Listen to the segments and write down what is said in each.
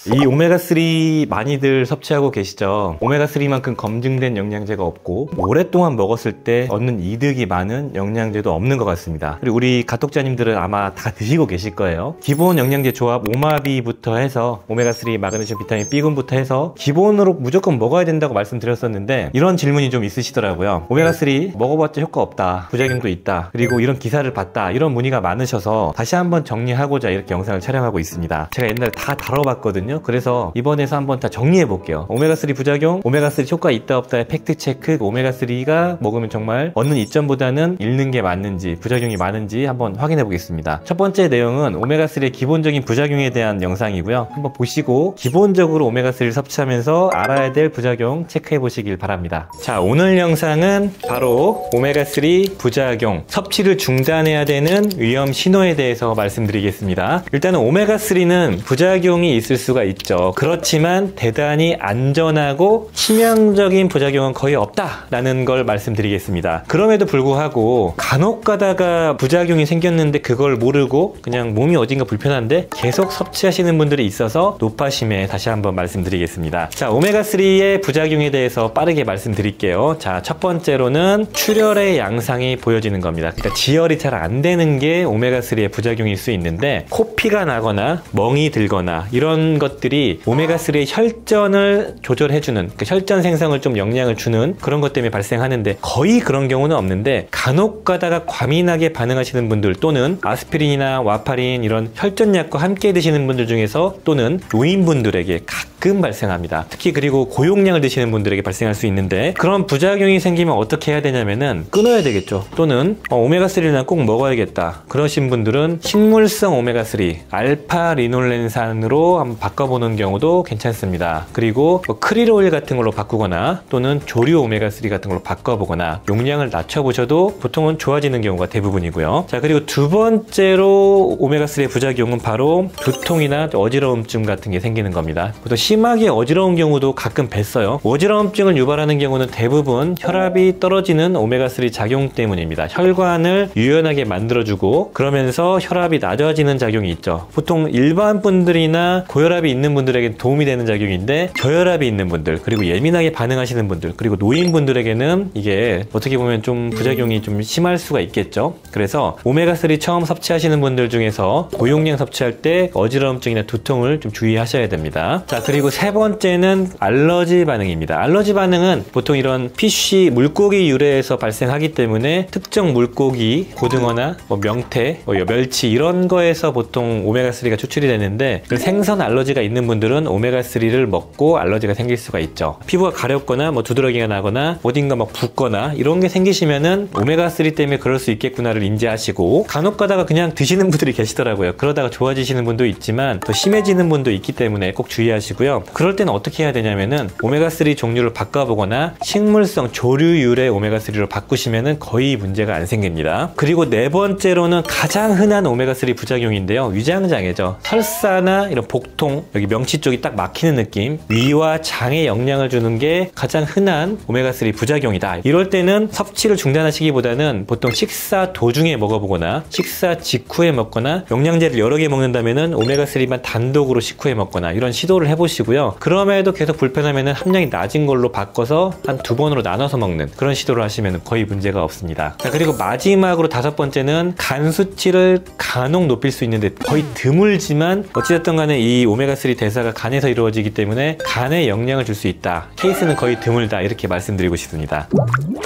이 오메가3 많이들 섭취하고 계시죠? 오메가3만큼 검증된 영양제가 없고 오랫동안 먹었을 때 얻는 이득이 많은 영양제도 없는 것 같습니다. 그리고 우리 가독자님들은 아마 다 드시고 계실 거예요. 기본 영양제 조합 오마비부터 해서 오메가3, 마그네슘, 비타민 B군부터 해서 기본으로 무조건 먹어야 된다고 말씀드렸었는데 이런 질문이 좀 있으시더라고요. 오메가3 먹어봤자 효과 없다, 부작용도 있다, 그리고 이런 기사를 봤다, 이런 문의가 많으셔서 다시 한번 정리하고자 이렇게 영상을 촬영하고 있습니다. 제가 옛날에 다 다뤄봤거든요. 그래서 이번에서 한번 다 정리해 볼게요. 오메가3 부작용, 오메가3 효과 있다 없다의 팩트체크, 오메가3가 먹으면 정말 얻는 이점보다는 잃는 게 맞는지, 부작용이 많은지 한번 확인해 보겠습니다. 첫 번째 내용은 오메가3의 기본적인 부작용에 대한 영상이고요. 한번 보시고 기본적으로 오메가3를 섭취하면서 알아야 될 부작용 체크해 보시길 바랍니다. 자, 오늘 영상은 바로 오메가3 부작용, 섭취를 중단해야 되는 위험 신호에 대해서 말씀드리겠습니다. 일단은 오메가3는 부작용이 있을 수가 있죠. 그렇지만 대단히 안전하고 치명적인 부작용은 거의 없다라는 걸 말씀드리겠습니다. 그럼에도 불구하고 간혹 가다가 부작용이 생겼는데 그걸 모르고 그냥 몸이 어딘가 불편한데 계속 섭취하시는 분들이 있어서 노파심에 다시 한번 말씀드리겠습니다. 자, 오메가3의 부작용에 대해서 빠르게 말씀드릴게요. 자, 첫 번째로는 출혈의 양상이 보여지는 겁니다. 그러니까 지혈이 잘 안 되는 게 오메가3의 부작용일 수 있는데 코피가 나거나 멍이 들거나 이런 것들이 오메가3의 혈전을 조절해주는, 그러니까 혈전 생성을 좀 영향을 주는 그런 것 때문에 발생하는데 거의 그런 경우는 없는데 간혹 가다가 과민하게 반응하시는 분들 또는 아스피린이나 와파린 이런 혈전약과 함께 드시는 분들 중에서 또는 노인분들에게 가끔 발생합니다. 특히 그리고 고용량을 드시는 분들에게 발생할 수 있는데 그런 부작용이 생기면 어떻게 해야 되냐면은 끊어야 되겠죠. 또는 오메가3는 꼭 먹어야겠다 그러신 분들은 식물성 오메가3 알파 리놀렌산으로 한번 바꿔보는 경우도 괜찮습니다. 그리고 크릴 오일 같은 걸로 바꾸거나 또는 조류 오메가3 같은 걸로 바꿔보거나 용량을 낮춰보셔도 보통은 좋아지는 경우가 대부분이고요. 자, 그리고 두 번째로 오메가3의 부작용은 바로 두통이나 어지러움증 같은 게 생기는 겁니다. 보통 심하게 어지러운 경우도 가끔 뵀어요. 어지러움증을 유발하는 경우는 대부분 혈압이 떨어지는 오메가3 작용 때문입니다. 혈관을 유연하게 만들어주고 그러면서 혈압이 낮아지는 작용이 있죠. 보통 일반 분들이나 고혈압이 있는 분들에게 도움이 되는 작용인데 저혈압이 있는 분들, 그리고 예민하게 반응하시는 분들, 그리고 노인분들에게는 이게 어떻게 보면 좀 부작용이 좀 심할 수가 있겠죠. 그래서 오메가3 처음 섭취하시는 분들 중에서 고용량 섭취할 때 어지러움증이나 두통을 좀 주의하셔야 됩니다. 자, 그리고 세 번째는 알러지 반응입니다. 알러지 반응은 보통 이런 피쉬, 물고기 유래에서 발생하기 때문에 특정 물고기, 고등어나 명태, 멸치 이런 거에서 보통 오메가3가 추출이 되는데 생선 알러지가 있는 분들은 오메가3를 먹고 알러지가 생길 수가 있죠. 피부가 가렵거나 두드러기가 나거나 어딘가 막 붓거나 이런 게 생기시면은 오메가3 때문에 그럴 수 있겠구나를 인지하시고 간혹 가다가 그냥 드시는 분들이 계시더라고요. 그러다가 좋아지시는 분도 있지만 더 심해지는 분도 있기 때문에 꼭 주의하시고요. 그럴 때는 어떻게 해야 되냐면은 오메가3 종류를 바꿔보거나 식물성 조류율의 오메가3로 바꾸시면은 거의 문제가 안 생깁니다. 그리고 네 번째로는 가장 흔한 오메가3 부작용인데요. 위장장애죠. 설사나 이런 복통, 여기 명치 쪽이 딱 막히는 느낌, 위와 장에 영향을 주는 게 가장 흔한 오메가3 부작용이다. 이럴 때는 섭취를 중단하시기보다는 보통 식사 도중에 먹어보거나 식사 직후에 먹거나 영양제를 여러 개 먹는다면은 오메가3만 단독으로 식후에 먹거나 이런 시도를 해보시고요. 그럼에도 계속 불편하면은 함량이 낮은 걸로 바꿔서 한 두 번으로 나눠서 먹는 그런 시도를 하시면 거의 문제가 없습니다. 자, 그리고 마지막으로 다섯 번째는 간 수치를 간혹 높일 수 있는데 거의 드물지만 어찌됐든 간에 이 오메가3 대사가 간에서 이루어지기 때문에 간에 영향을 줄 수 있다. 케이스는 거의 드물다 이렇게 말씀드리고 싶습니다.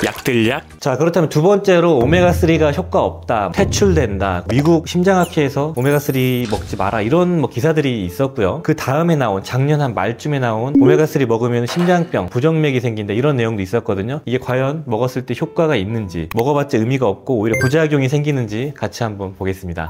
약들약? 자, 그렇다면 두 번째로 오메가3가 효과 없다, 퇴출된다, 미국 심장학회에서 오메가3 먹지 마라 이런 기사들이 있었고요. 그 다음에 나온 작년 한 말쯤에 나온 오메가3 먹으면 심장병, 부정맥이 생긴다 이런 내용도 있었거든요. 이게 과연 먹었을 때 효과가 있는지, 먹어봤자 의미가 없고 오히려 부작용이 생기는지 같이 한번 보겠습니다.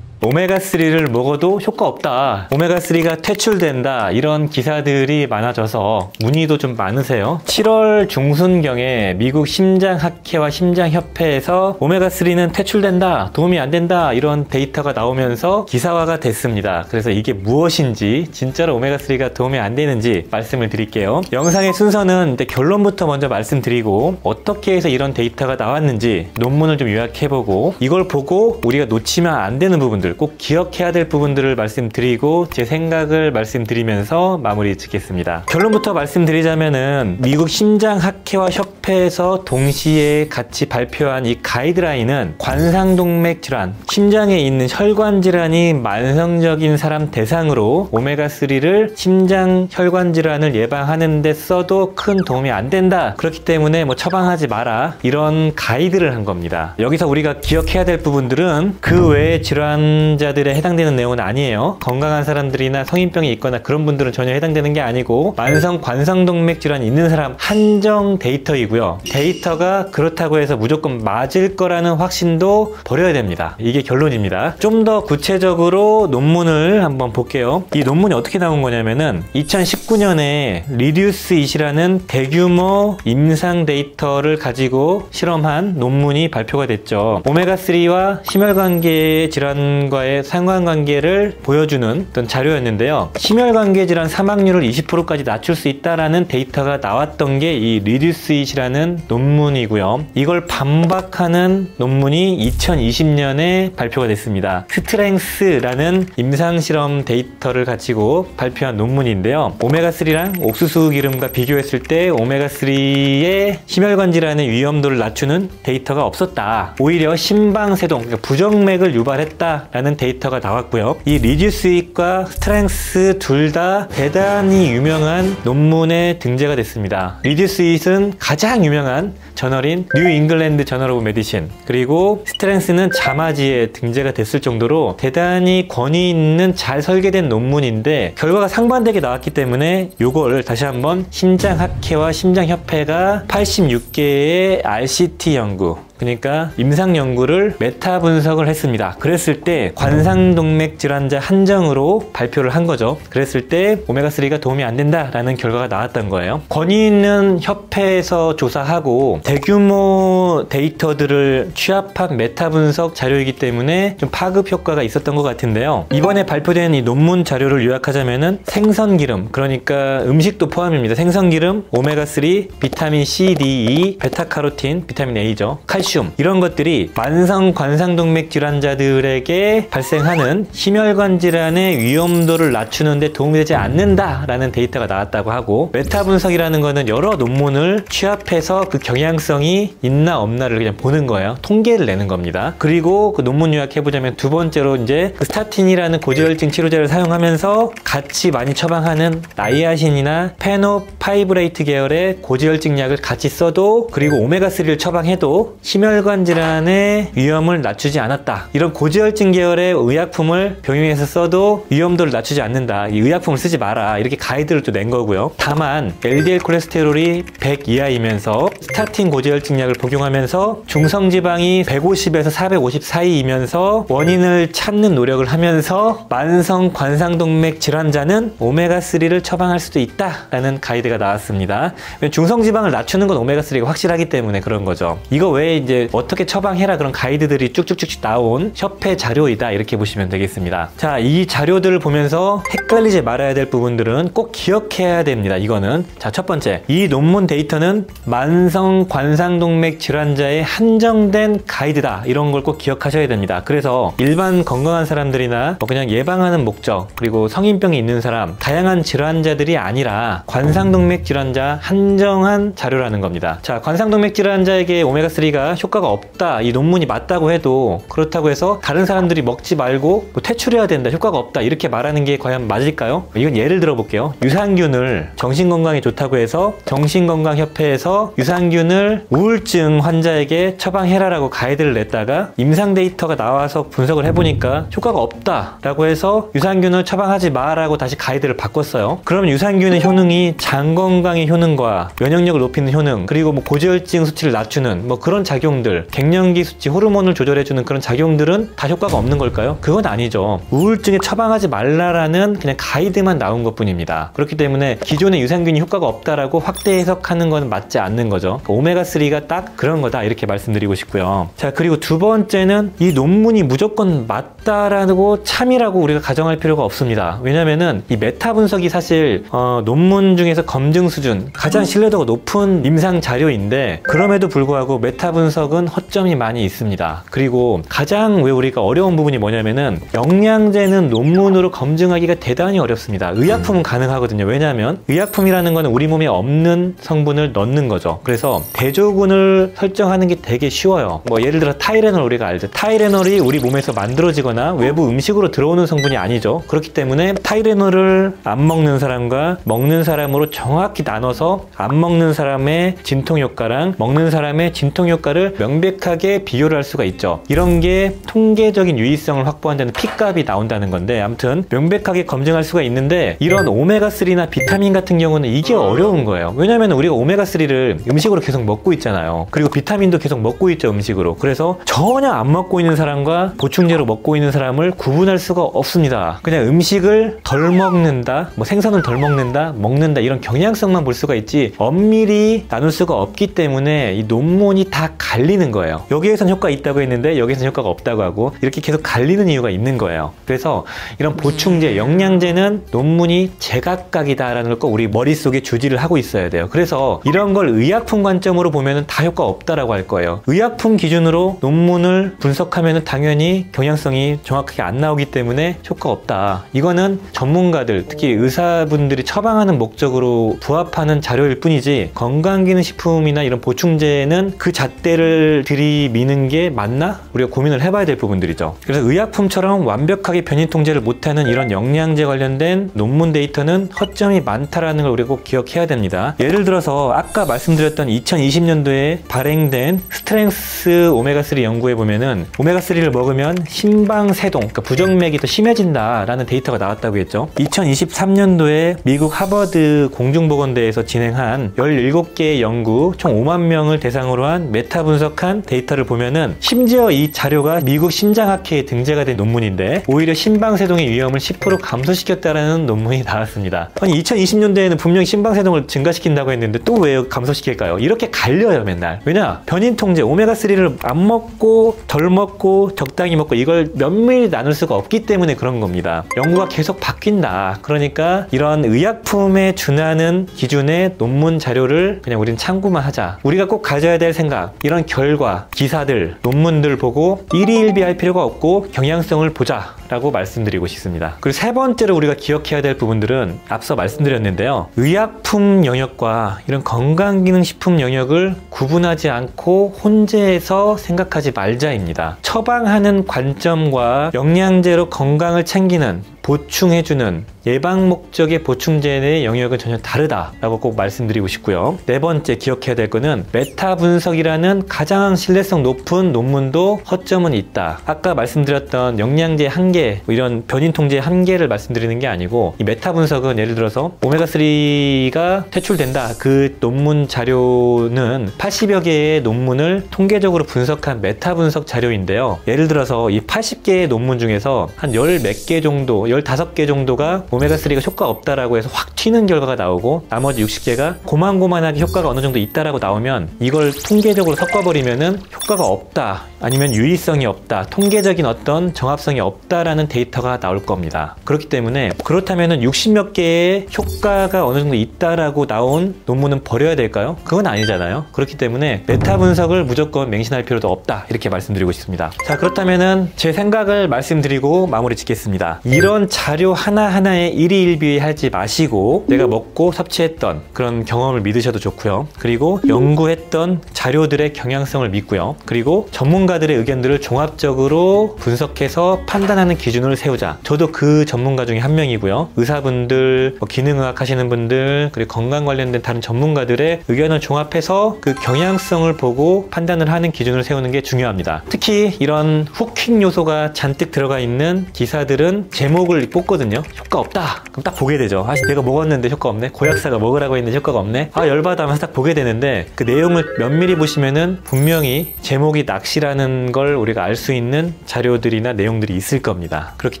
오메가3를 먹어도 효과 없다, 오메가3가 퇴출된다, 이런 기사들이 많아져서 문의도 좀 많으세요. 7월 중순경에 미국 심장학회와 심장협회에서 오메가3는 퇴출된다, 도움이 안 된다, 이런 데이터가 나오면서 기사화가 됐습니다. 그래서 이게 무엇인지, 진짜로 오메가3가 도움이 안 되는지 말씀을 드릴게요. 영상의 순서는 결론부터 먼저 말씀드리고, 어떻게 해서 이런 데이터가 나왔는지 논문을 좀 요약해보고, 이걸 보고 우리가 놓치면 안 되는 부분들, 꼭 기억해야 될 부분들을 말씀드리고 제 생각을 말씀드리면서 마무리 짓겠습니다. 결론부터 말씀드리자면은 미국 심장학회와 협회에서 동시에 같이 발표한 이 가이드라인은 관상동맥 질환, 심장에 있는 혈관 질환이 만성적인 사람 대상으로 오메가3를 심장 혈관 질환을 예방하는 데 써도 큰 도움이 안 된다, 그렇기 때문에 뭐 처방하지 마라, 이런 가이드를 한 겁니다. 여기서 우리가 기억해야 될 부분들은 그 외의 질환자들에 해당되는 내용은 아니에요. 건강한 사람들이나 성인병이 있거나 그런 분들은 전혀 해당되는 게 아니고, 만성 관상동맥 질환이 있는 사람 한정 데이터이고요. 데이터가 그렇다고 해서 무조건 맞을 거라는 확신도 버려야 됩니다. 이게 결론입니다. 좀 더 구체적으로 논문을 한번 볼게요. 이 논문이 어떻게 나온 거냐면은 2019년에 리듀스 이시라는 대규모 임상 데이터를 가지고 실험한 논문이 발표가 됐죠. 오메가3와 심혈관계 질환과의 상관관계를 보여주는 어떤 자료였는데요. 심혈관계 질환 사망률을 20%까지 낮출 수 있다라는 데이터가 나왔던 게 이 리듀스 이시라는 논문이고요. 이걸 반박하는 논문이 2020년에 발표가 됐습니다. 스트렝스라는 임상실험 데이터를 가지고 발표한 논문인데요. 오메가3랑 옥수수 기름과 비교했을 때 오메가3의 심혈관 질환의 위험도를 낮추는 데이터가 없었다. 오히려 심방세동, 그러니까 부정맥을 유발했다라는 데이터가 나왔고요. 이 리듀스잇과 스트렝스 둘 다 대단히 유명한 논문에 등재가 됐습니다. 리듀스잇은 가장 유명한 저널인 뉴 잉글랜드 저널 오브 메디신, 그리고 스트렝스는 자마지에 등재가 됐을 정도로 대단히 권위 있는 잘 설계된 논문인데, 결과가 상반되게 나왔기 때문에 요걸 다시 한번 심장학회와 심장협회가 86개의 RCT 연구, 그러니까 임상 연구를 메타 분석을 했습니다. 그랬을 때 관상동맥 질환자 한정으로 발표를 한 거죠. 그랬을 때 오메가3가 도움이 안 된다라는 결과가 나왔던 거예요. 권위 있는 협회에서 조사하고 대규모 데이터들을 취합한 메타 분석 자료이기 때문에 좀 파급 효과가 있었던 것 같은데요. 이번에 발표된 이 논문 자료를 요약하자면은 생선기름, 그러니까 음식도 포함입니다. 생선기름, 오메가3, 비타민 C, D, E, 베타카로틴, 비타민 A죠. 칼슘, 이런 것들이 만성 관상동맥 질환자들에게 발생하는 심혈관 질환의 위험도를 낮추는 데 도움이 되지 않는다라는 데이터가 나왔다고 하고, 메타 분석이라는 거는 여러 논문을 취합해서 그 경향성이 있나 없나를 그냥 보는 거예요. 통계를 내는 겁니다. 그리고 그 논문 요약해보자면 두 번째로 이제 그 스타틴이라는 고지혈증 치료제를 사용하면서 같이 많이 처방하는 나이아신이나 페노파이브레이트 계열의 고지혈증 약을 같이 써도, 그리고 오메가3를 처방해도 심혈관 질환의 위험을 낮추지 않았다. 이런 고지혈증 계열의 의약품을 병용해서 써도 위험도를 낮추지 않는다. 이 의약품을 쓰지 마라. 이렇게 가이드를 또 낸 거고요. 다만 LDL 콜레스테롤이 100 이하이면서 스타틴 고지혈증 약을 복용하면서 중성지방이 150에서 450 사이이면서 원인을 찾는 노력을 하면서 만성 관상동맥 질환자는 오메가3를 처방할 수도 있다라는 가이드가 나왔습니다. 중성지방을 낮추는 건 오메가3가 확실하기 때문에 그런 거죠. 이거 외에 이제 어떻게 처방해라 그런 가이드들이 쭉쭉쭉 나온 협회 자료이다, 이렇게 보시면 되겠습니다. 자, 이 자료들을 보면서 헷갈리지 말아야 될 부분들은 꼭 기억해야 됩니다. 이거는 자, 첫 번째, 이 논문 데이터는 만성 관상동맥 질환자의 한정된 가이드다, 이런 걸 꼭 기억하셔야 됩니다. 그래서 일반 건강한 사람들이나 뭐 그냥 예방하는 목적, 그리고 성인병이 있는 사람, 다양한 질환자들이 아니라 관상동맥 질환자 한정한 자료라는 겁니다. 자, 관상동맥 질환자에게 오메가3가 효과가 없다, 이 논문이 맞다고 해도, 그렇다고 해서 다른 사람들이 먹지 말고 뭐 퇴출해야 된다, 효과가 없다, 이렇게 말하는 게 과연 맞을까요? 이건 예를 들어 볼게요. 유산균을 정신건강에 좋다고 해서 정신건강협회에서 유산균을 우울증 환자에게 처방해라라고 가이드를 냈다가 임상 데이터가 나와서 분석을 해보니까 효과가 없다라고 해서 유산균을 처방하지 마라고 다시 가이드를 바꿨어요. 그러면 유산균의 효능이 장 건강의 효능과 면역력을 높이는 효능, 그리고 뭐 고지혈증 수치를 낮추는 뭐 그런 작용 작용들, 갱년기 수치, 호르몬을 조절해주는 그런 작용들은 다 효과가 없는 걸까요? 그건 아니죠. 우울증에 처방하지 말라라는 그냥 가이드만 나온 것 뿐입니다. 그렇기 때문에 기존의 유산균이 효과가 없다라고 확대 해석하는 건 맞지 않는 거죠. 오메가3가 딱 그런 거다 이렇게 말씀드리고 싶고요. 자, 그리고 두 번째는 이 논문이 무조건 맞다라고 참이라고 우리가 가정할 필요가 없습니다. 왜냐면은 이 메타 분석이 사실 논문 중에서 검증 수준 가장 신뢰도가 높은 임상 자료인데, 그럼에도 불구하고 메타 분석은 허점이 많이 있습니다. 그리고 가장 왜 우리가 어려운 부분이 뭐냐면은 영양제는 논문으로 검증하기가 대단히 어렵습니다. 의약품은 가능하거든요. 왜냐하면 의약품이라는 거는 우리 몸에 없는 성분을 넣는 거죠. 그래서 대조군을 설정하는 게 되게 쉬워요. 뭐 예를 들어 타이레놀, 우리가 알죠. 타이레놀이 우리 몸에서 만들어지거나 외부 음식으로 들어오는 성분이 아니죠. 그렇기 때문에 타이레놀을 안 먹는 사람과 먹는 사람으로 정확히 나눠서 안 먹는 사람의 진통 효과랑 먹는 사람의 진통 효과를 명백하게 비교를 할 수가 있죠. 이런 게 통계적인 유의성을 확보한다는 P값이 나온다는 건데, 아무튼 명백하게 검증할 수가 있는데, 이런 오메가3나 비타민 같은 경우는 이게 어려운 거예요. 왜냐면 우리가 오메가3를 음식으로 계속 먹고 있잖아요. 그리고 비타민도 계속 먹고 있죠, 음식으로. 그래서 전혀 안 먹고 있는 사람과 보충제로 먹고 있는 사람을 구분할 수가 없습니다. 그냥 음식을 덜 먹는다, 뭐 생선을 덜 먹는다, 먹는다, 이런 경향성만 볼 수가 있지 엄밀히 나눌 수가 없기 때문에 이 논문이 다 갈리는 거예요. 여기에선 효과 있다고 했는데 여기에선 효과가 없다고 하고, 이렇게 계속 갈리는 이유가 있는 거예요. 그래서 이런 보충제, 영양제는 논문이 제각각이다라는 걸 꼭 우리 머릿속에 주지를 하고 있어야 돼요. 그래서 이런 걸 의약품 관점으로 보면은 다 효과 없다라고 할 거예요. 의약품 기준으로 논문을 분석하면은 당연히 경향성이 정확하게 안 나오기 때문에 효과 없다. 이거는 전문가들, 특히 의사분들이 처방하는 목적으로 부합하는 자료일 뿐이지, 건강기능식품이나 이런 보충제는 그 잣대를 들이미는 게 맞나? 우리가 고민을 해봐야 될 부분들이죠. 그래서 의약품처럼 완벽하게 변이 통제를 못하는 이런 영양제 관련된 논문 데이터는 허점이 많다라는 걸 우리가 꼭 기억해야 됩니다. 예를 들어서 아까 말씀드렸던 2020년도에 발행된 스트렝스 오메가3 연구에 보면은 오메가3를 먹으면 심방세동, 그러니까 부정맥이 더 심해진다라는 데이터가 나왔다고 했죠. 2023년도에 미국 하버드 공중보건대에서 진행한 17개의 연구, 총 5만 명을 대상으로 한 메타 분석한 데이터를 보면은 심지어 이 자료가 미국 심장학회에 등재가 된 논문인데 오히려 심방세동의 위험을 10% 감소시켰다라는 논문이 나왔습니다. 아니 2020년대에는 분명히 심방세동을 증가시킨다고 했는데 또 왜 감소시킬까요? 이렇게 갈려요 맨날. 왜냐? 변인 통제, 오메가3를 안 먹고 덜 먹고 적당히 먹고 이걸 면밀히 나눌 수가 없기 때문에 그런 겁니다. 연구가 계속 바뀐다. 그러니까 이런 의약품에 준하는 기준의 논문 자료를 그냥 우리는 참고만 하자. 우리가 꼭 가져야 될 생각, 이런 결과, 기사들, 논문들 보고 일희일비할 필요가 없고 경향성을 보자 라고 말씀드리고 싶습니다. 그리고 세 번째로 우리가 기억해야 될 부분들은 앞서 말씀드렸는데요. 의약품 영역과 이런 건강기능식품 영역을 구분하지 않고 혼재해서 생각하지 말자입니다. 처방하는 관점과 영양제로 건강을 챙기는, 보충해주는 예방 목적의 보충제의 영역은 전혀 다르다라고 꼭 말씀드리고 싶고요. 네 번째 기억해야 될 거는 메타 분석이라는 가장 신뢰성 높은 논문도 허점은 있다. 아까 말씀드렸던 영양제 한계, 이런 변인 통제 한계를 말씀드리는 게 아니고, 이 메타 분석은 예를 들어서 오메가3가 퇴출된다. 그 논문 자료는 80여 개의 논문을 통계적으로 분석한 메타 분석 자료인데요. 예를 들어서 이 80개의 논문 중에서 한 10몇 개 정도, 15개 정도가 오메가3가 효과가 없다라고 해서 확 튀는 결과가 나오고, 나머지 60개가 고만고만하게 효과가 어느 정도 있다라고 나오면 이걸 통계적으로 섞어버리면은 효과가 없다, 아니면 유의성이 없다, 통계적인 어떤 정합성이 없다라는 데이터가 나올 겁니다. 그렇기 때문에 그렇다면은 60몇 개의 효과가 어느 정도 있다라고 나온 논문은 버려야 될까요? 그건 아니잖아요. 그렇기 때문에 메타 분석을 무조건 맹신할 필요도 없다, 이렇게 말씀드리고 싶습니다. 자, 그렇다면은 제 생각을 말씀드리고 마무리 짓겠습니다. 이런 자료 하나하나에 일희일비하지 마시고 내가 먹고 섭취했던 그런 경험을 믿으셔도 좋고요. 그리고 연구했던 자료들의 경향성을 믿고요. 그리고 전문가들의 의견들을 종합적으로 분석해서 판단하는 기준을 세우자. 저도 그 전문가 중에 한 명이고요. 의사분들, 기능의학 하시는 분들, 그리고 건강 관련된 다른 전문가들의 의견을 종합해서 그 경향성을 보고 판단을 하는 기준을 세우는 게 중요합니다. 특히 이런 후킹 요소가 잔뜩 들어가 있는 기사들은 제목을 목을 뽑거든요. 효과 없다. 그럼 딱 보게 되죠. 아, 내가 먹었는데 효과 없네. 고약사가 먹으라고 했는데 효과가 없네. 아, 열받아 하면서 딱 보게 되는데 그 내용을 면밀히 보시면은 분명히 제목이 낚시라는 걸 우리가 알 수 있는 자료들이나 내용들이 있을 겁니다. 그렇기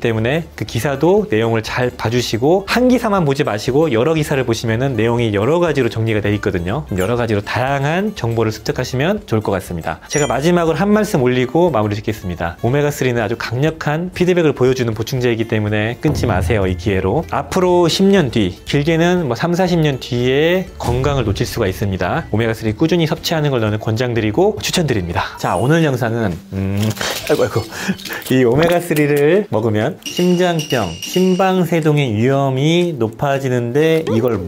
때문에 그 기사도 내용을 잘 봐주시고 한 기사만 보지 마시고 여러 기사를 보시면은 내용이 여러 가지로 정리가 되어 있거든요. 여러 가지로 다양한 정보를 습득하시면 좋을 것 같습니다. 제가 마지막으로 한 말씀 올리고 마무리 짓겠습니다. 오메가3는 아주 강력한 피드백을 보여주는 보충제이기 때문에 끊지 마세요. 이 기회로. 앞으로 10년 뒤, 길게는 뭐 3, 40년 뒤에 건강을 놓칠 수가 있습니다. 오메가3 꾸준히 섭취하는 걸 저는 권장드리고 추천드립니다. 자, 오늘 영상은 아이고 이 오메가3를 먹으면 심장병, 심방세동의 위험이 높아지는데 이걸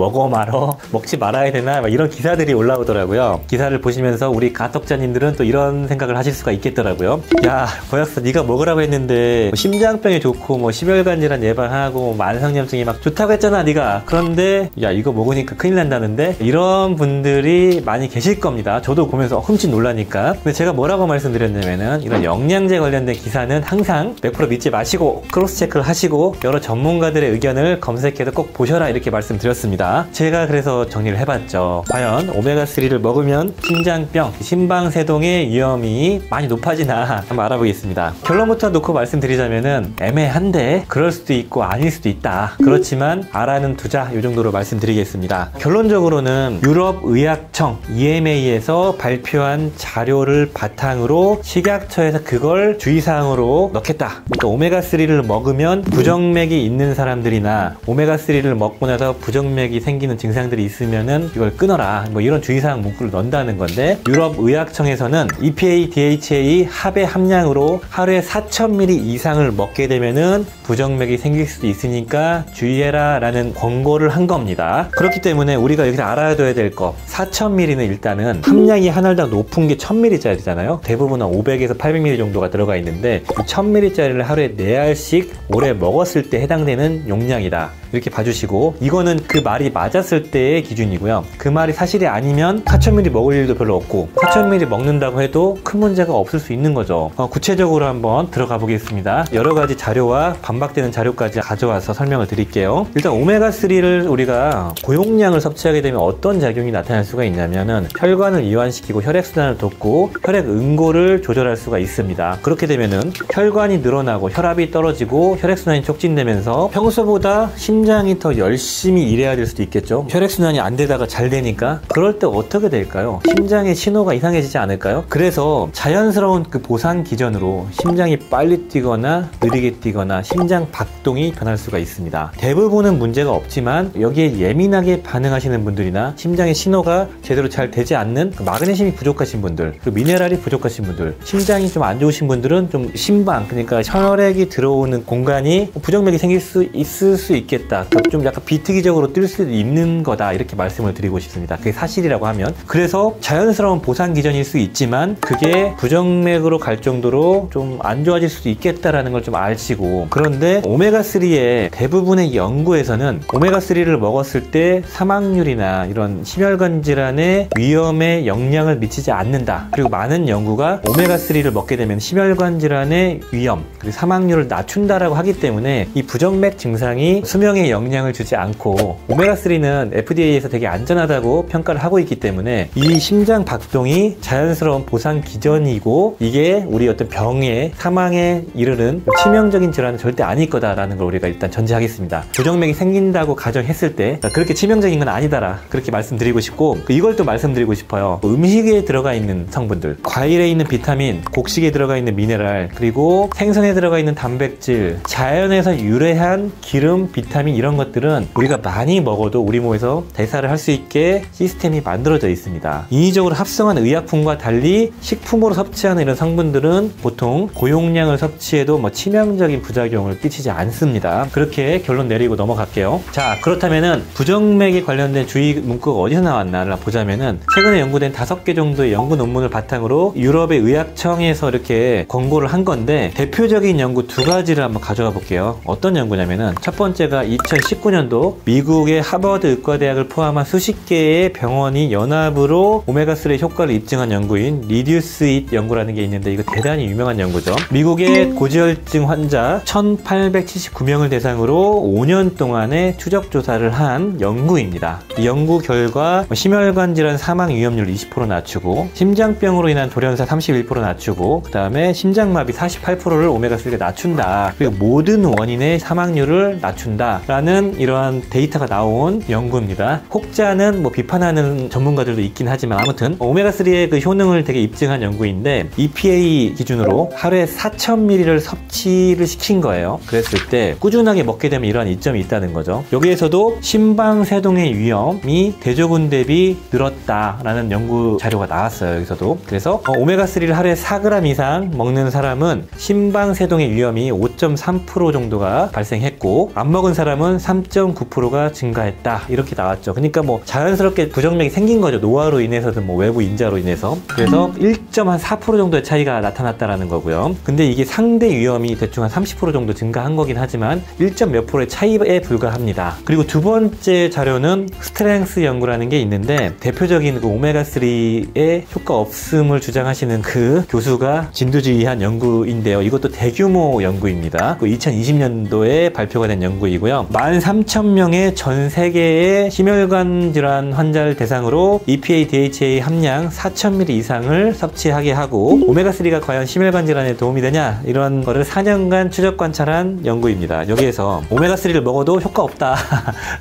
먹지 말아야 되나 이런 기사들이 올라오더라고요. 기사를 보시면서 우리 가덕자님들은 또 이런 생각을 하실 수가 있겠더라고요. 야, 고약사 네가 먹으라고 했는데 뭐 심장병에 좋고 뭐 심혈관 질환 예방하고 뭐 만성염증이 막 좋다고 했잖아 네가. 그런데 야, 이거 먹으니까 큰일 난다는데, 이런 분들이 많이 계실 겁니다. 저도 보면서 흠칫 놀라니까. 근데 제가 뭐라고 말씀드렸냐면은 이런 영양제 관련된 기사는 항상 100% 믿지 마시고 크로스 체크를 하시고 여러 전문가들의 의견을 검색해서 꼭 보셔라 이렇게 말씀드렸습니다. 제가 그래서 정리를 해봤죠. 과연 오메가3를 먹으면 심장병, 심방세동의 위험이 많이 높아지나 한번 알아보겠습니다. 결론부터 놓고 말씀드리자면은 애매한데 그럴 수도 있고 아닐 수도 있다. 그렇지만 알아는 두자, 이 정도로 말씀드리겠습니다. 결론적으로는 유럽의학청 EMA에서 발표한 자료를 바탕으로 식약처에서 그걸 주의사항으로 넣겠다. 그러니까 오메가3를 먹으면 부정맥이 있는 사람들이나 오메가3를 먹고 나서 부정맥이 생기는 증상들이 있으면은 이걸 끊어라, 뭐 이런 주의사항 문구를 넣는다는 건데, 유럽의학청에서는 EPA, DHA 합의 함량으로 하루에 4000ml 이상을 먹게 되면은 부정맥이 생길 수도 있으니까 주의해라 라는 권고를 한 겁니다. 그렇기 때문에 우리가 여기서 알아둬야 될 거, 4000ml는 일단은 함량이 한 알당 높은 게 1000ml짜리잖아요. 대부분은 500에서 800ml 정도가 들어가 있는데 이 1000ml짜리를 하루에 4알씩 오래 먹었을 때 해당되는 용량이다. 이렇게 봐주시고, 이거는 그 말이 맞았을 때의 기준이고요. 그 말이 사실이 아니면 4000ml 먹을 일도 별로 없고 4000ml 먹는다고 해도 큰 문제가 없을 수 있는 거죠. 구체적으로 한번 들어가 보겠습니다. 여러 가지 자료와 반박되는 자료까지 가져와서 설명을 드릴게요. 일단 오메가3를 우리가 고용량을 섭취하게 되면 어떤 작용이 나타날 수가 있냐면은 혈관을 이완시키고 혈액순환을 돕고 혈액 응고를 조절할 수가 있습니다. 그렇게 되면은 혈관이 늘어나고 혈압이 떨어지고 혈액순환이 촉진되면서 평소보다 심장이 더 열심히 일해야 될 수도 있겠죠. 혈액순환이 안 되다가 잘 되니까. 그럴 때 어떻게 될까요? 심장의 신호가 이상해지지 않을까요? 그래서 자연스러운 그 보상 기전으로 심장이 빨리 뛰거나 느리게 뛰거나 심장 박동이 변할 수가 있습니다. 대부분은 문제가 없지만 여기에 예민하게 반응하시는 분들이나 심장의 신호가 제대로 잘 되지 않는 마그네슘이 부족하신 분들, 미네랄이 부족하신 분들, 심장이 좀 안 좋으신 분들은 좀 심방, 그러니까 혈액이 들어오는 공간이 부정맥이 생길 수 있을 수 있겠다. 좀 약간 비특이적으로 뛸 수도 있는 거다, 이렇게 말씀을 드리고 싶습니다. 그게 사실이라고 하면. 그래서 자연스러운 보상 기전일 수 있지만 그게 부정맥으로 갈 정도로 좀 안 좋아질 수도 있겠다라는 걸 좀 아시고, 그런데 오메가3의 대부분의 연구에서는 오메가3를 먹었을 때 사망률이나 이런 심혈관 질환의 위험에 영향을 미치지 않는다. 그리고 많은 연구가 오메가3를 먹게 되면 심혈관 질환의 위험 그리고 사망률을 낮춘다라고 하기 때문에 이 부정맥 증상이 수명에 영향을 주지 않고, 오메가3는 FDA에서 되게 안전하다고 평가를 하고 있기 때문에 이 심장 박동이 자연스러운 보상 기전이고 이게 우리 어떤 병에 사망에 이르는 치명적인 질환은 절대 아닐 거다라는 걸 우리가 일단 전제하겠습니다. 부정맥이 생긴다고 가정했을 때 그렇게 치명적인 건 아니다라, 그렇게 말씀드리고 싶고, 이걸 또 말씀드리고 싶어요. 음식에 들어가 있는 성분들, 과일에 있는 비타민, 곡식에 들어가 있는 미네랄, 그리고 생선에 들어가 있는 단백질, 자연에서 유래한 기름, 비타민, 이런 것들은 우리가 많이 먹어도 우리 몸에서 대사를 할 수 있게 시스템이 만들어져 있습니다. 인위적으로 합성한 의약품과 달리 식품으로 섭취하는 이런 성분들은 보통 고용량을 섭취해도 뭐 치명적인 부작용을 끼치지 않습니다. 그렇게 결론 내리고 넘어갈게요. 자, 그렇다면은 부정맥에 관련된 주의 문구가 어디서 나왔나를 보자면은 최근에 연구된 5개 정도의 연구 논문을 바탕으로 유럽의 의학청에서 이렇게 이렇게 권고를 한 건데, 대표적인 연구 두 가지를 한번 가져가 볼게요. 어떤 연구냐면은 첫 번째가 2019년도 미국의 하버드 의과대학을 포함한 수십 개의 병원이 연합으로 오메가3의 효과를 입증한 연구인 리듀스 잇 연구라는 게 있는데, 이거 대단히 유명한 연구죠. 미국의 고지혈증 환자 1879명을 대상으로 5년 동안의 추적 조사를 한 연구입니다. 이 연구 결과 심혈관 질환 사망 위험률 20% 낮추고, 심장병으로 인한 돌연사 31% 낮추고, 그 다음에 심장마비 48%를 오메가3가 낮춘다. 그리고 모든 원인의 사망률을 낮춘다 라는 이러한 데이터가 나온 연구입니다. 혹자는 뭐 비판하는 전문가들도 있긴 하지만, 아무튼 오메가3의 그 효능을 되게 입증한 연구인데, EPA 기준으로 하루에 4000ml를 섭취를 시킨 거예요. 그랬을 때 꾸준하게 먹게 되면 이러한 이점이 있다는 거죠. 여기에서도 심방세동의 위험이 대조군 대비 늘었다라는 연구 자료가 나왔어요. 여기서도. 그래서 오메가3를 하루에 4g 이상 먹는 사람은 심방세동의 위험이 5.3% 정도가 발생했고, 안 먹은 사람은 3.9%가 증가했다, 이렇게 나왔죠. 그러니까 뭐 자연스럽게 부정맥이 생긴 거죠. 노화로 인해서든 뭐 외부 인자로 인해서. 그래서 1.4% 정도의 차이가 나타났다라는 거고요. 근데 이게 상대 위험이 대충 한 30% 정도 증가한 거긴 하지만 1몇 프로의 차이에 불과합니다. 그리고 두 번째 자료는 스트렝스 연구라는 게 있는데, 대표적인 그 오메가3의 효과 없음을 주장하시는 그 교수가 진두지휘한 연구인데요. 이것도 대규모 연구입니다. 2020년도에 발표가 된 연구이고요. 13,000명의 전 세계의 심혈관 질환 환자를 대상으로 EPA, DHA 함량 4,000ml 이상을 섭취하게 하고, 오메가3가 과연 심혈관 질환에 도움이 되냐, 이런 거를 4년간 추적 관찰한 연구입니다. 여기에서 오메가3를 먹어도 효과 없다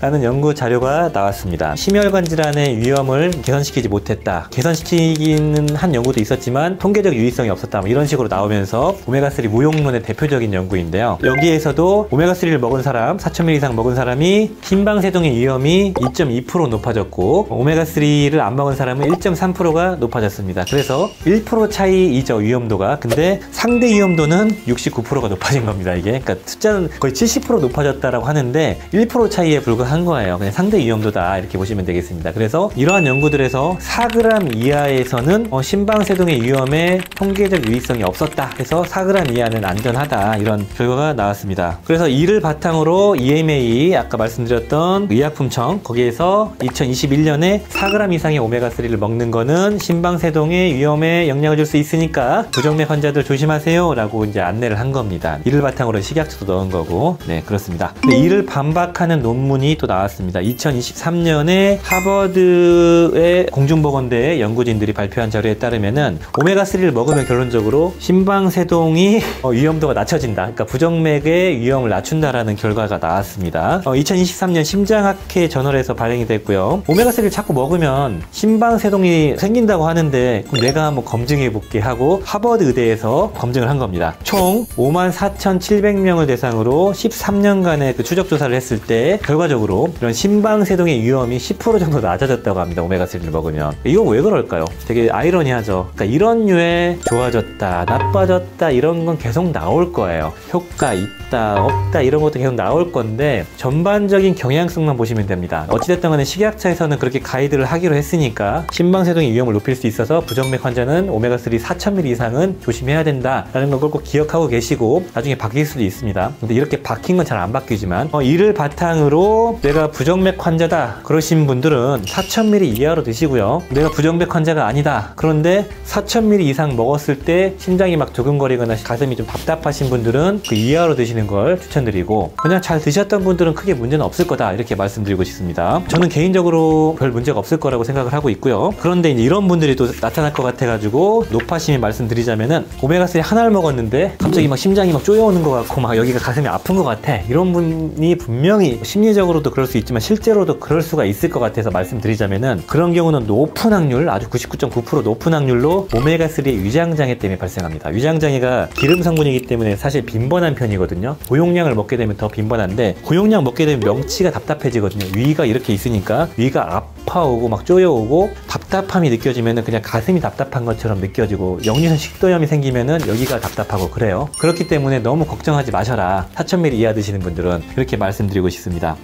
라는 연구 자료가 나왔습니다. 심혈관 질환의 위험을 개선시키지 못했다, 개선시키기는 한 연구도 있었지만 통계적 유의성이 없었다, 뭐 이런 식으로 나오면서 오메가3 무용론의 대표적인 연구인데요. 여기에서도 오메가3를 먹은 사람, 4000ml 이상 먹은 사람이 심방세동의 위험이 2.2% 높아졌고, 오메가3를 안 먹은 사람은 1.3%가 높아졌습니다. 그래서 1% 차이이죠, 위험도가. 근데 상대 위험도는 69%가 높아진 겁니다, 이게. 그러니까 숫자는 거의 70% 높아졌다라고 하는데 1% 차이에 불과한 거예요. 그냥 상대 위험도다, 이렇게 보시면 되겠습니다. 그래서 이러한 연구들에서 4g 이하에서는 심방세동의 위험에 통계적 유의성이 없었다 해서 4g 이하는 안전하다, 이런 결과가 나왔습니다. 그래서 이를 바탕으로 EMA, 아까 말씀드렸던 의약품청, 거기에서 2021년에 4g 이상의 오메가3를 먹는 거는 심방세동의 위험에 영향을 줄 수 있으니까 부정맥 환자들 조심하세요 라고 이제 안내를 한 겁니다. 이를 바탕으로 식약처도 넣은 거고, 네, 그렇습니다. 근데 이를 반박하는 논문이 또 나왔습니다. 2023년에 하버드의 공중보건대 연구진들이 발표한 자료에 따르면은 오메가3를 먹으면 결론적으로 심방세동이 위험도가 낮춰진다, 그러니까 부정맥의 위험을 낮춘다라는 결과가 나왔습니다. 2023년 심장학회 저널에서 발행이 됐고요. 오메가3를 자꾸 먹으면 심방세동이 생긴다고 하는데, 그럼 내가 한번 검증해볼게 하고 하버드 의대에서 검증을 한 겁니다. 총 54,700명을 대상으로 13년간의 그 추적 조사를 했을 때 결과적으로 이런 심방세동의 위험이 10% 정도 낮아졌다고 합니다. 오메가3를 먹으면. 이건 왜 그럴까요? 되게 아이러니하죠. 그러니까 이런 류의 좋아졌다, 나빠졌다, 이런 건 계속 나올 거예요. 효과 있다, 없다, 이런 것도 계속 나올 건데, 전반적인 경향성만 보시면 됩니다. 어찌됐든 간에 식약처에서는 그렇게 가이드를 하기로 했으니까 심방세동의 위험을 높일 수 있어서 부정맥 환자는 오메가3 4000ml 이상은 조심해야 된다라는 걸 꼭 기억하고 계시고, 나중에 바뀔 수도 있습니다. 근데 이렇게 박힌 건 잘 안 바뀌지만, 이를 바탕으로 내가 부정맥 환자다 그러신 분들은 4000ml 이하로 드시고요. 내가 부정맥 환자가 아니다, 그런데 4000ml 이상 먹었을 때 심장이 막 두근거리거나 가슴이 좀 답답하신 분들은 그 이하로 드시는 걸 추천드리고, 그냥 잘 드셨던 분들은 크게 문제는 없을 거다, 이렇게 말씀드리고 싶습니다. 저는 개인적으로 별 문제가 없을 거라고 생각을 하고 있고요. 그런데 이제 이런 분들이 또 나타날 것 같아가지고 노파심에 말씀드리자면은, 오메가3 하나를 먹었는데 갑자기 막 심장이 막 쪼여오는 것 같고 막 여기가 가슴이 아픈 것 같아, 이런 분이 분명히 심리적으로도 그럴 수 있지만 실제로도 그럴 수가 있을 것 같아서 말씀드리자면은, 그런 경우는 높은 확률, 아주 99.9% 높은 확률로 오메가3의 위장장애 때문에 발생합니다. 위장장애가 기름 성분이기 때문에 사실 빈번한 편이거든요. 고용량을 먹게 되면 더 빈번한데, 고용량 먹게 되면 명치가 답답해지거든요. 위가 이렇게 있으니까 위가 아파오고 막 쪼여오고 답답함이 느껴지면은 그냥 가슴이 답답한 것처럼 느껴지고, 역류성 식도염이 생기면은 여기가 답답하고 그래요. 그렇기 때문에 너무 걱정하지 마셔라, 4000ml 이하 드시는 분들은, 이렇게 말씀드리고 싶습니다.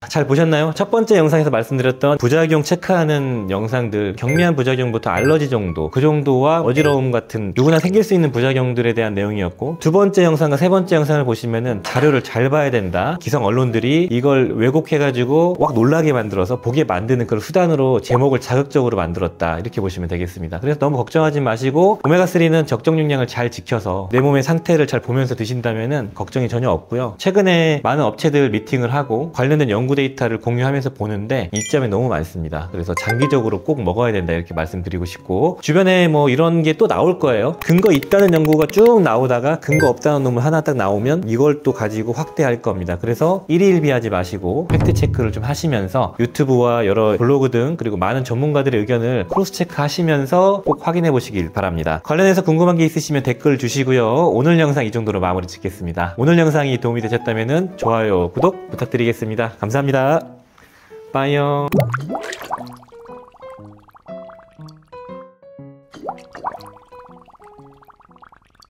잘 보셨나요? 첫 번째 영상에서 말씀드렸던 부작용 체크하는 영상들, 경미한 부작용부터 알러지 정도, 그 정도와 어지러움 같은 누구나 생길 수 있는 부작용들에 대한 내용이었고, 두 번째 영상과 세 번째 영상을 보시면은 자료를 잘 봐야 된다, 기성 언론들이 이걸 왜곡해가지고 확 놀라게 만들어서 보게 만드는 그런 수단으로 제목을 자극적으로 만들었다, 이렇게 보시면 되겠습니다. 그래서 너무 걱정하지 마시고 오메가3는 적정 용량을 잘 지켜서 내 몸의 상태를 잘 보면서 드신다면은 걱정이 전혀 없고요. 최근에 많은 업체들 미팅을 하고 관련된 연구 데이터를 공유하면서 보는데 이점이 너무 많습니다. 그래서 장기적으로 꼭 먹어야 된다, 이렇게 말씀드리고 싶고, 주변에 뭐 이런 게 또 나올 거예요. 근거 있다는 연구가 쭉 나오다가 근거 없다는 놈을 하나 딱 나오면 이걸 또 가지고 확대할 겁니다. 그래서 일희일비하지 마시고 팩트 체크를 좀 하시면서 유튜브와 여러 블로그 등 그리고 많은 전문가들의 의견을 크로스 체크 하시면서 꼭 확인해 보시길 바랍니다. 관련해서 궁금한 게 있으시면 댓글 주시고요. 오늘 영상 이 정도로 마무리 짓겠습니다. 오늘 영상이 도움이 되셨다면 좋아요, 구독 부탁드리겠습니다. 감사합니다. 빠이요.